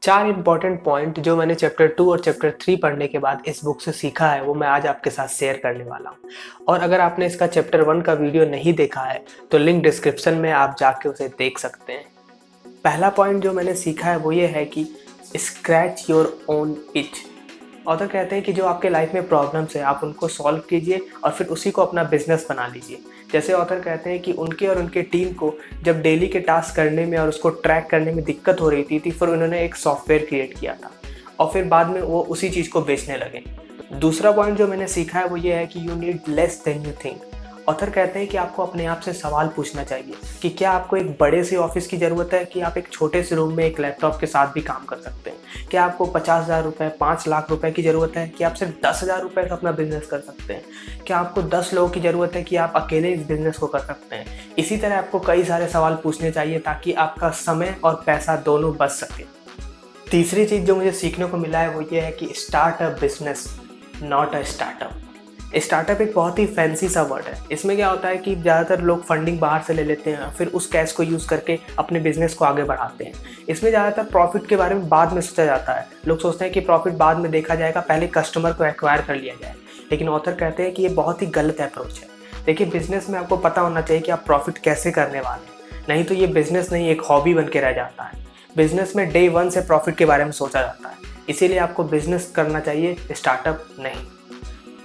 4 important point जो मैंने chapter 2 और चैप्टर 3 पढ़ने के बाद इस बुक से सीखा है वो मैं आज आपके साथ शेयर करने वाला हूँ। और अगर आपने इसका चैप्टर 1 का वीडियो नहीं देखा है तो लिंक डिस्क्रिप्शन में आप जाके उसे देख सकते हैं। पहला पॉइंट जो मैंने सीखा है वो ये है कि scratch your own etch. Author कहते हैं कि जो आपके लाइफ में प्रॉब्लम्स है आप उनको सॉल्व कीजिए और फिर उसी को अपना बिजनेस बना लीजिए। जैसे ऑथर कहते हैं कि उनके और उनके टीम को जब डेली के टास्क करने में और उसको ट्रैक करने में दिक्कत हो रही थी फिर उन्होंने एक सॉफ्टवेयर क्रिएट किया था और फिर बाद में वो उसी चीज़ को बेचने लगे। दूसरा पॉइंट जो मैंने सीखा है वो ये है कि you need less than you think. Author कहते हैं कि आपको अपने आप से सवाल पूछना चाहिए कि क्या आपको एक बड़े से ऑफिस की ज़रूरत है कि आप एक छोटे से रूम में एक लैपटॉप के साथ भी काम कर सकते हैं। क्या आपको 50,000 रुपये 5 लाख रुपए की ज़रूरत है कि आप सिर्फ 10,000 रुपये का अपना बिजनेस कर सकते हैं। क्या आपको 10 लोगों की ज़रूरत है कि आप अकेले इस बिज़नेस को कर सकते हैं। इसी तरह आपको कई सारे सवाल पूछने चाहिए ताकि आपका समय और पैसा दोनों बच सके। तीसरी चीज़ जो मुझे सीखने को मिला है वो ये है कि start a business not a startup. Startup एक बहुत ही फैंसी सा वर्ड है। इसमें क्या होता है कि ज़्यादातर लोग फंडिंग बाहर से ले लेते हैं फिर उस कैश को यूज़ करके अपने बिजनेस को आगे बढ़ाते हैं। इसमें ज़्यादातर प्रॉफिट के बारे में बाद में सोचा जाता है। लोग सोचते हैं कि प्रॉफिट बाद में देखा जाएगा, पहले कस्टमर को एक्वायर कर लिया जाए। लेकिन ऑथर कहते हैं कि ये बहुत ही गलत अप्रोच है। देखिए, बिजनेस में आपको पता होना चाहिए कि आप प्रॉफिट कैसे करने वाले हैं, नहीं तो ये बिजनेस नहीं एक हॉबी बन के रह जाता है। बिजनेस में डे 1 से प्रॉफिट के बारे में सोचा जाता है, इसीलिए आपको बिजनेस करना चाहिए, स्टार्टअप नहीं।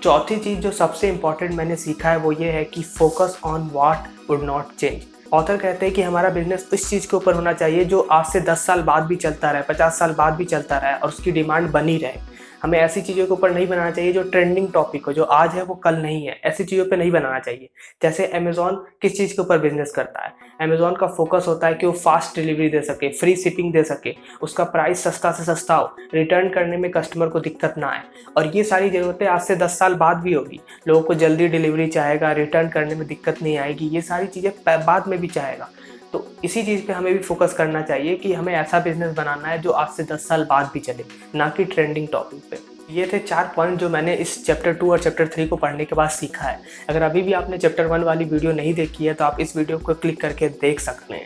चौथी चीज़ जो सबसे इम्पॉर्टेंट मैंने सीखा है वो ये है कि focus on what would not change. Author कहते हैं कि हमारा बिजनेस इस चीज़ के ऊपर होना चाहिए जो आज से 10 साल बाद भी चलता रहे, 50 साल बाद भी चलता रहे और उसकी डिमांड बनी रहे। हमें ऐसी चीज़ों के ऊपर नहीं बनाना चाहिए जो ट्रेंडिंग टॉपिक हो, जो आज है वो कल नहीं है। ऐसी चीज़ों पे नहीं बनाना चाहिए। जैसे अमेज़ॉन किस चीज़ के ऊपर बिजनेस करता है? अमेज़ॉन का फोकस होता है कि वो फास्ट डिलीवरी दे सके, फ्री शिपिंग दे सके, उसका प्राइस सस्ता से सस्ता हो, रिटर्न करने में कस्टमर को दिक्कत ना आए। और ये सारी ज़रूरतें आज से 10 साल बाद भी होगी। लोगों को जल्दी डिलीवरी चाहेगा, रिटर्न करने में दिक्कत नहीं आएगी, ये सारी चीज़ें बाद में भी चाहेगा। तो इसी चीज़ पे हमें भी फोकस करना चाहिए कि हमें ऐसा बिजनेस बनाना है जो आज से 10 साल बाद भी चले, ना कि ट्रेंडिंग टॉपिक पे। ये थे 4 पॉइंट जो मैंने इस चैप्टर 2 और चैप्टर 3 को पढ़ने के बाद सीखा है। अगर अभी भी आपने चैप्टर 1 वाली वीडियो नहीं देखी है तो आप इस वीडियो को क्लिक करके देख सकते हैं।